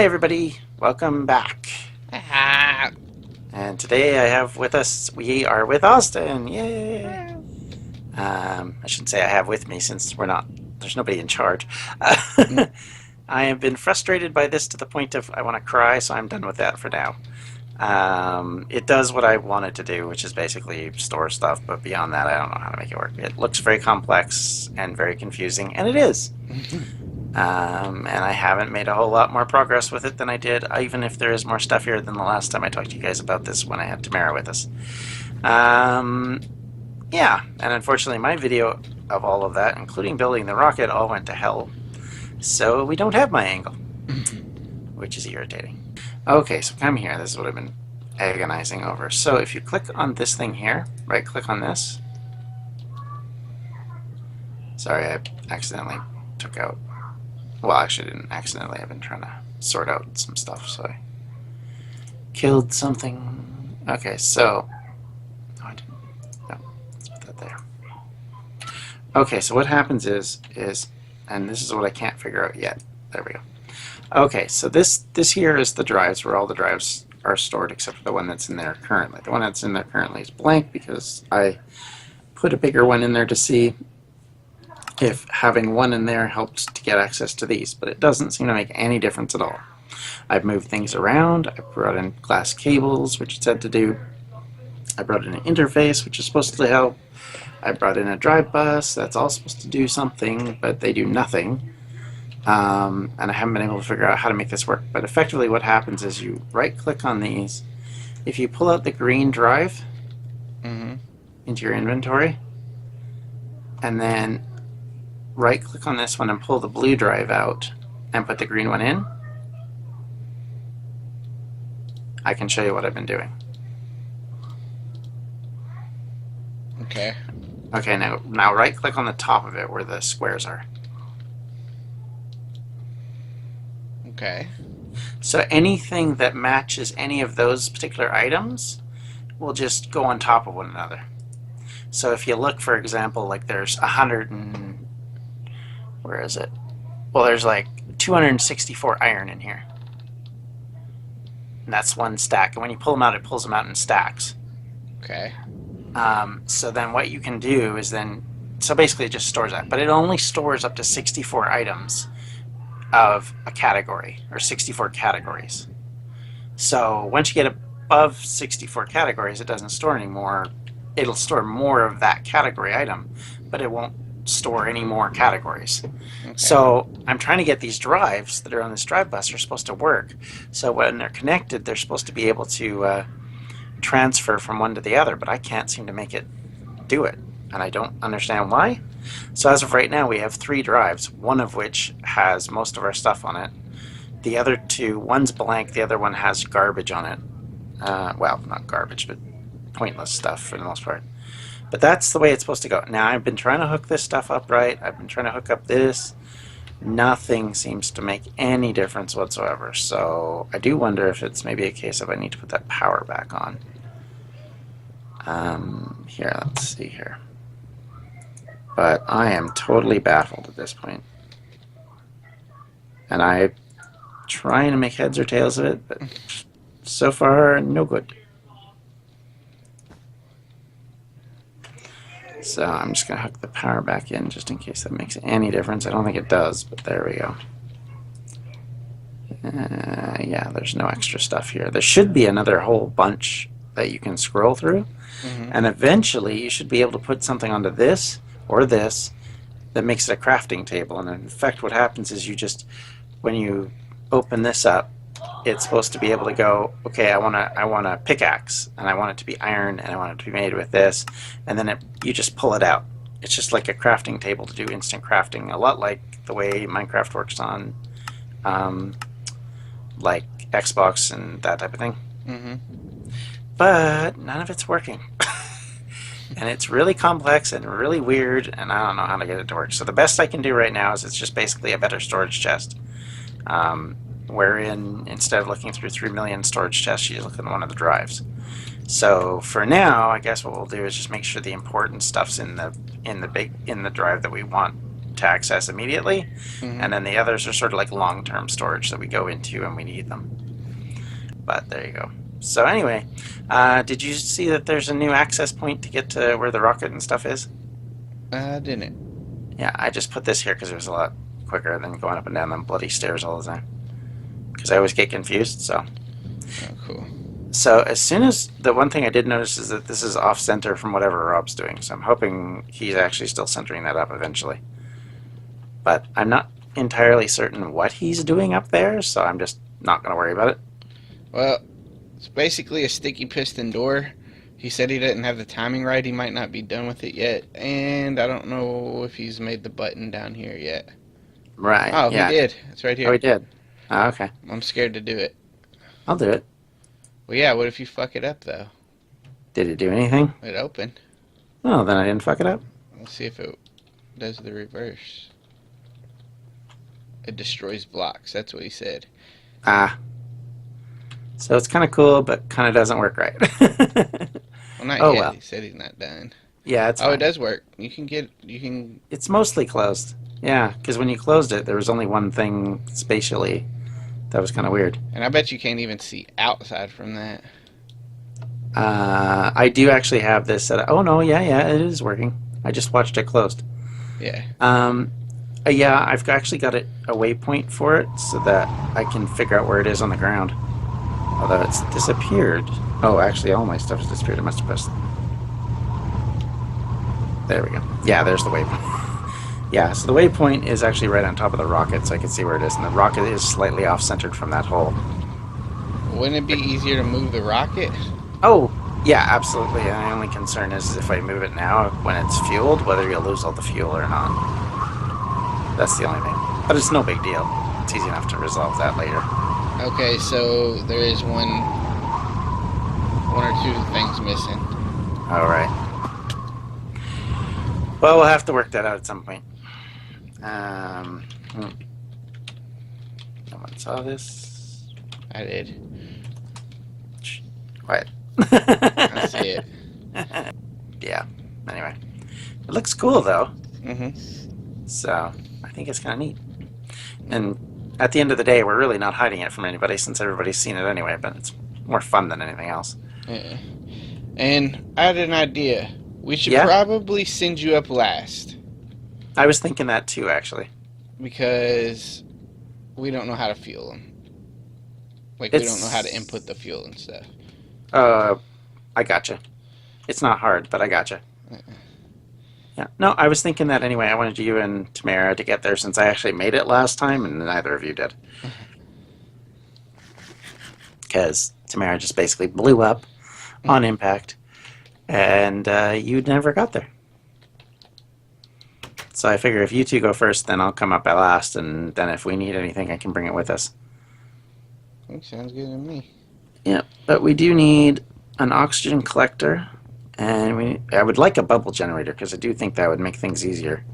Hey everybody, welcome back. Ah, And today I have with us, we are with Austin, yay! I shouldn't say I have with me since there's nobody in charge. mm, I have been frustrated by this to the point of I want to cry, so I'm done with that for now. It does what I want it to do, which is basically store stuff, but beyond that, I don't know how to make it work. It looks very complex and very confusing, and it is. And I haven't made a whole lot more progress with it than I did, even if there is more stuff here than the last time I talked to you guys about this when I had Tamara with us. Um, yeah, and unfortunately, my video of all of that, including building the rocket, all went to hell. So we don't have my angle, which is irritating. Okay, so come here. This is what I've been agonizing over. So if you click on this thing here, right click on this. Sorry, I accidentally took out. Well, actually, I didn't accidentally. I've been trying to sort out some stuff, so I killed something. Okay, so. No, I didn't. No, let's put that there. Okay, so what happens is, and this is what I can't figure out yet. There we go. Okay, so this here is the drives where all the drives are stored except for the one that's in there currently. The one that's in there currently is blank because I put a bigger one in there to see if having one in there helped to get access to these, but it doesn't seem to make any difference at all. I've moved things around. I brought in glass cables, which it said to do. I brought in an interface, which is supposed to help. I brought in a drive bus. That's all supposed to do something, but they do nothing. And I haven't been able to figure out how to make this work. But effectively what happens is you right-click on these. If you pull out the green drive into your inventory, and then right-click on this one and pull the blue drive out and put the green one in, I can show you what I've been doing. Okay. Okay, now right-click on the top of it where the squares are. Okay. So anything that matches any of those particular items will just go on top of one another. So if you look, for example, like there's 100 and... where is it? Well, there's like 264 iron in here. And that's one stack. And when you pull them out, it pulls them out in stacks. Okay. So then what you can do is so basically it just stores that. But it only stores up to 64 items of a category, or 64 categories. So once you get above 64 categories, it doesn't store anymore. It'll store more of that category item, but it won't store any more categories. Okay. So I'm trying to get these drives that are on this drive bus are supposed to work. So when they're connected, they're supposed to be able to transfer from one to the other, but I can't seem to make it do it, and I don't understand why. So as of right now, we have 3 drives, one of which has most of our stuff on it. The other 2, one's blank, the other one has garbage on it. Well, not garbage, but pointless stuff for the most part. But that's the way it's supposed to go. Now, I've been trying to hook this stuff up right. I've been trying to hook up this. Nothing seems to make any difference whatsoever. So I do wonder if it's maybe a case of I need to put that power back on. Here, let's see here. But I am totally baffled at this point. And I'm trying to make heads or tails of it, but so far, no good. So I'm just going to hook the power back in just in case that makes any difference. I don't think it does, but there we go. Yeah, there's no extra stuff here. There should be another whole bunch that you can scroll through. And eventually you should be able to put something onto this or this that makes it a crafting table. And in fact what happens is when you open this up, it's supposed to be able to go, okay, I want a pickaxe, and I want it to be iron, and I want it to be made with this, and then you just pull it out. It's just like a crafting table to do instant crafting, a lot like the way Minecraft works on like Xbox and that type of thing. But none of it's working. And it's really complex and really weird, and I don't know how to get it to work. So the best I can do right now is it's just basically a better storage chest. Wherein instead of looking through 3 million storage chests, you look at one of the drives. So for now, I guess what we'll do is just make sure the important stuff's in the drive that we want to access immediately, Mhm. and then the others are sort of like long-term storage that we go into when we need them. But there you go. So anyway, did you see that there's a new access point to get to where the rocket and stuff is? I didn't. Yeah, I just put this here because it was a lot quicker than going up and down them bloody stairs all the time. Because I always get confused, so. Oh, cool. So as soon as, the one thing I did notice is that this is off-center from whatever Rob's doing, so I'm hoping he's actually still centering that up eventually. But I'm not entirely certain what he's doing up there, so I'm just not going to worry about it. Well, it's basically a sticky piston door. He said he didn't have the timing right. He might not be done with it yet. And I don't know if he's made the button down here yet. Right, Oh, yeah. he did. It's right Oh, here. he did. Oh, okay. I'm scared to do it. I'll do it. Well, yeah, what if you fuck it up, though? Did it do anything? It opened. Oh, then I didn't fuck it up. Let's see if it does the reverse. It destroys blocks. That's what he said. Ah. So it's kind of cool, but kind of doesn't work right. Well, not Oh, yet. well. He said he's not done. Yeah, it's Oh, fine. it does work. You can. It's mostly closed. Yeah, because when you closed it, there was only one thing spatially. That was kind of weird. And I bet you can't even see outside from that. I do actually have this set up. Oh, no, yeah, it is working. I just watched it closed. Yeah. Yeah, I've actually got a waypoint for it so that I can figure out where it is on the ground. Although it's disappeared. Oh, actually, all my stuff has disappeared. I must have pressed. There we go. Yeah, there's the waypoint. Yeah, so the waypoint is actually right on top of the rocket, so I can see where it is. And the rocket is slightly off-centered from that hole. Wouldn't it be easier to move the rocket? Oh, yeah, absolutely. And the only concern is if I move it now, when it's fueled, whether you'll lose all the fuel or not. That's the only thing. But it's no big deal. It's easy enough to resolve that later. Okay, so there is one or two things missing. All right. Well, we'll have to work that out at some point. No one saw this. I did. Quiet. I see it. Yeah. Anyway, it looks cool though. Mm-hmm. So I think it's kind of neat. And at the end of the day, we're really not hiding it from anybody since everybody's seen it anyway. But it's more fun than anything else. Yeah. And I had an idea. We should Yeah? probably send you up last I was thinking that too, actually. because we don't know how to fuel them. Like, we don't know how to input the fuel and stuff. I gotcha. It's not hard, but I gotcha. Yeah. No, I was thinking that anyway. I wanted you and Tamara to get there since I actually made it last time, and neither of you did. Because Tamara just basically blew up on impact, and you never got there. So I figure if you two go first, then I'll come up at last, and then if we need anything, I can bring it with us. Sounds good to me. Yeah, but we do need an oxygen collector, and I would like a bubble generator because I do think that would make things easier,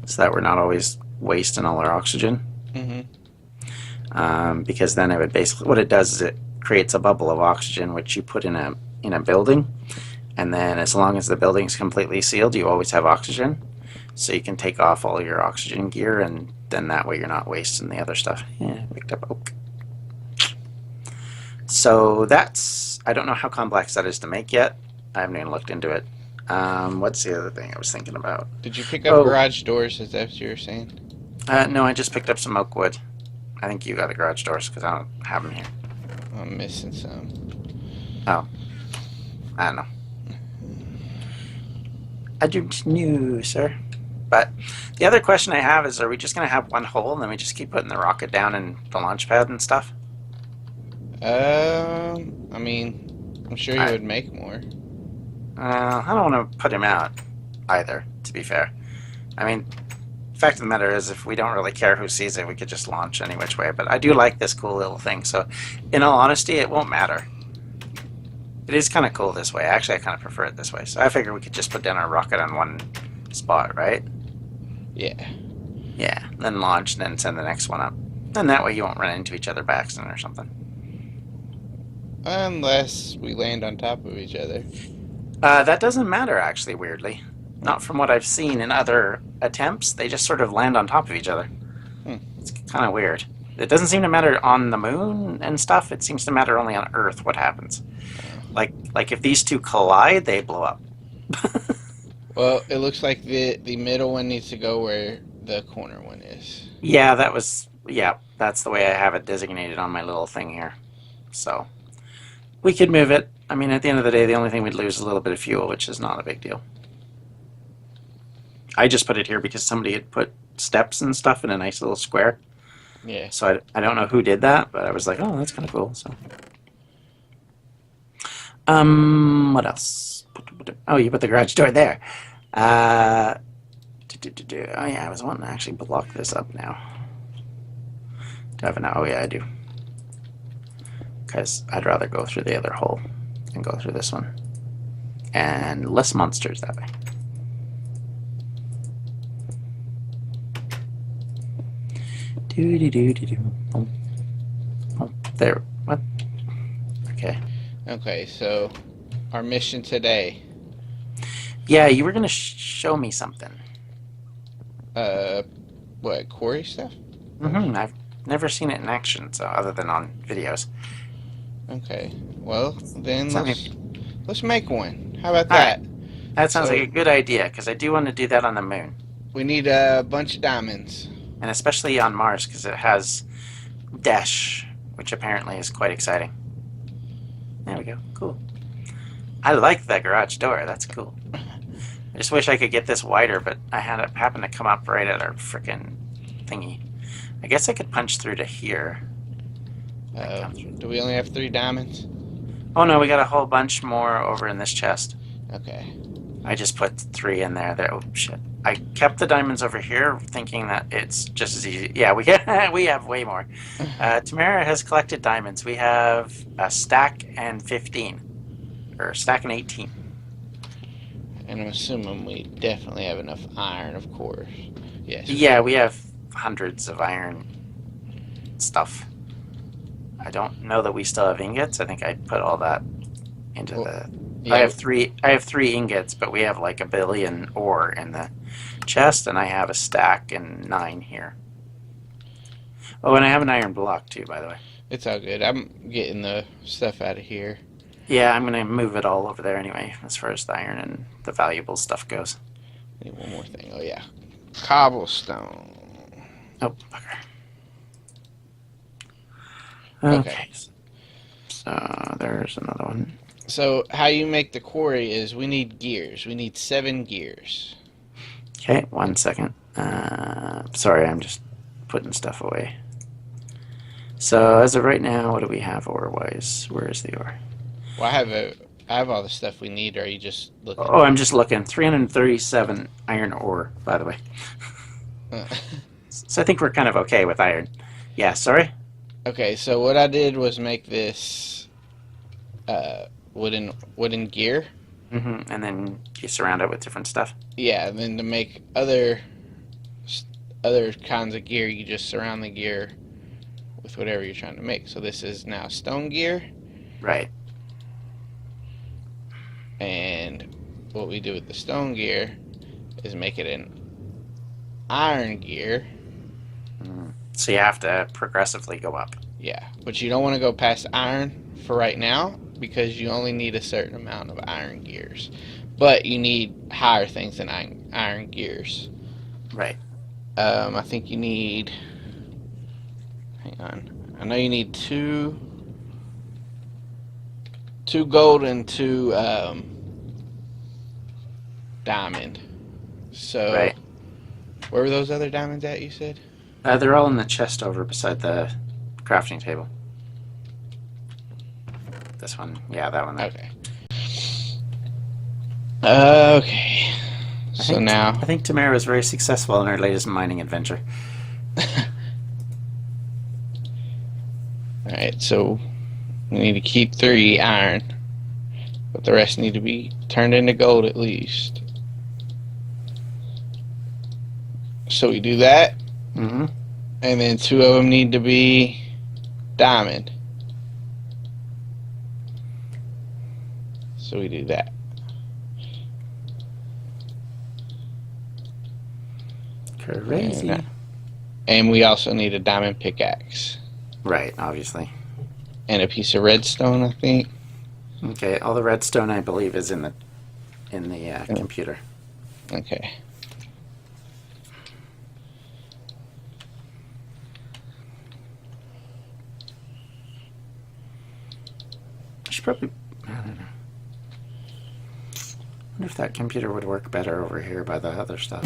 so that we're not always wasting all our oxygen. Mm-hmm. Because then it would basically, what it does is it creates a bubble of oxygen which you put in a building, and then as long as the building's completely sealed, you always have oxygen, so you can take off all your oxygen gear, and then that way you're not wasting the other stuff. Yeah, picked up oak. So that's, I don't know how complex that is to make yet. I haven't even looked into it. What's the other thing I was thinking about? Did you pick up Oh. garage doors? Is that what you were saying? No, I just picked up some oak wood. I think you got the garage doors because I don't have them here. I'm missing some. I don't know. I don't know, sir. But the other question I have is, are we just going to have one hole and then we just keep putting the rocket down in the launch pad and stuff? I mean, I'm sure you would make more. I don't want to put him out either, to be fair. I mean, the fact of the matter is, if we don't really care who sees it, we could just launch any which way. But I do like this cool little thing, so in all honesty, it won't matter. It is kind of cool this way. Actually, I kind of prefer it this way. So I figure we could just put down our rocket on one spot, right? Yeah. Yeah, then launch and then send the next one up. And that way you won't run into each other by accident or something. Unless we land on top of each other. That doesn't matter, actually, weirdly. not from what I've seen in other attempts. They just sort of land on top of each other. Hmm. It's kind of weird. It doesn't seem to matter on the moon and stuff. It seems to matter only on Earth what happens. Like if these two collide, they blow up. Well, it looks like the middle one needs to go where the corner one is. Yeah, that's the way I have it designated on my little thing here. So we could move it. I mean, at the end of the day, the only thing we'd lose is a little bit of fuel, which is not a big deal. I just put it here because somebody had put steps and stuff in a nice little square. Yeah. So I don't know who did that, but I was like, oh, that's kind of cool. So, what else? Oh, you put the garage door there. Oh yeah, I was wanting to actually block this up now. Do I have an? Oh yeah, I do. Because I'd rather go through the other hole than go through this one, and less monsters that way. There. What? Okay. Okay, so our mission today. Yeah, you were gonna show me something. What, quarry stuff? I've never seen it in action, so other than on videos. Okay. Well, then So, let's make one. How about All that? That sounds So- like a good idea, because I do want to do that on the moon. We need a bunch of diamonds. And especially on Mars, because it has Dash, which apparently is quite exciting. There we go. Cool. I like that garage door. That's cool. I just wish I could get this wider, but I had it happen to come up right at our frickin' thingy. I guess I could punch through to here. Do we only have 3 diamonds? Oh no, we got a whole bunch more over in this chest. Okay. I just put 3 in there. Oh shit! I kept the diamonds over here, thinking that it's just as easy. Yeah, we have way more. Tamara has collected diamonds. We have a stack and 15, or a stack and 18. And I'm assuming we definitely have enough iron, of course. Yes. Yeah, we have hundreds of iron stuff. I don't know that we still have ingots. I think I put all that into the. Yeah, I have three ingots, but we have like 1 billion ore in the chest, and I have a stack and 9 here. Oh, and I have an iron block too, by the way. it's all good. I'm getting the stuff out of here. Yeah, I'm gonna move it all over there anyway, as far as the iron and the valuable stuff goes. I need one more thing. Oh, yeah. Cobblestone. Oh, bugger. Okay. Okay. So there's another one. So, how you make the quarry is we need gears. We need 7 gears. Okay, 1 second. Sorry, I'm just putting stuff away. So as of right now, what do we have ore-wise? Where is the ore? Well, I have all the stuff we need. Or are you just looking? Oh, I'm just looking. 337 iron ore, by the way. So I think we're kind of okay with iron. Yeah, sorry? Okay, so what I did was make this wooden gear. And then you surround it with different stuff. Yeah, and then to make other kinds of gear, you just surround the gear with whatever you're trying to make. So this is now stone gear, Right. and what we do with the stone gear is make it an iron gear. So you have to progressively go up. Yeah, but you don't want to go past iron for right now because you only need a certain amount of iron gears. But you need higher things than iron gears. Right. I think you need. Hang on. I know you need two gold and 2 diamond. So, Right. where were those other diamonds at? You said. They're all in the chest over beside the crafting table. This one. Yeah, that one there. Okay. Okay. So now. I think Tamara was very successful in her latest mining adventure. Alright, so we need to keep 3 iron, but the rest need to be turned into gold at least. So we do that, Mm-hmm. and then 2 of them need to be diamond. So we do that. Crazy. And we also need a diamond pickaxe. Right, obviously. And a piece of redstone, I think. Okay, all the redstone I believe is in the computer. Okay. I should probably. I don't know. I wonder if that computer would work better over here by the other stuff.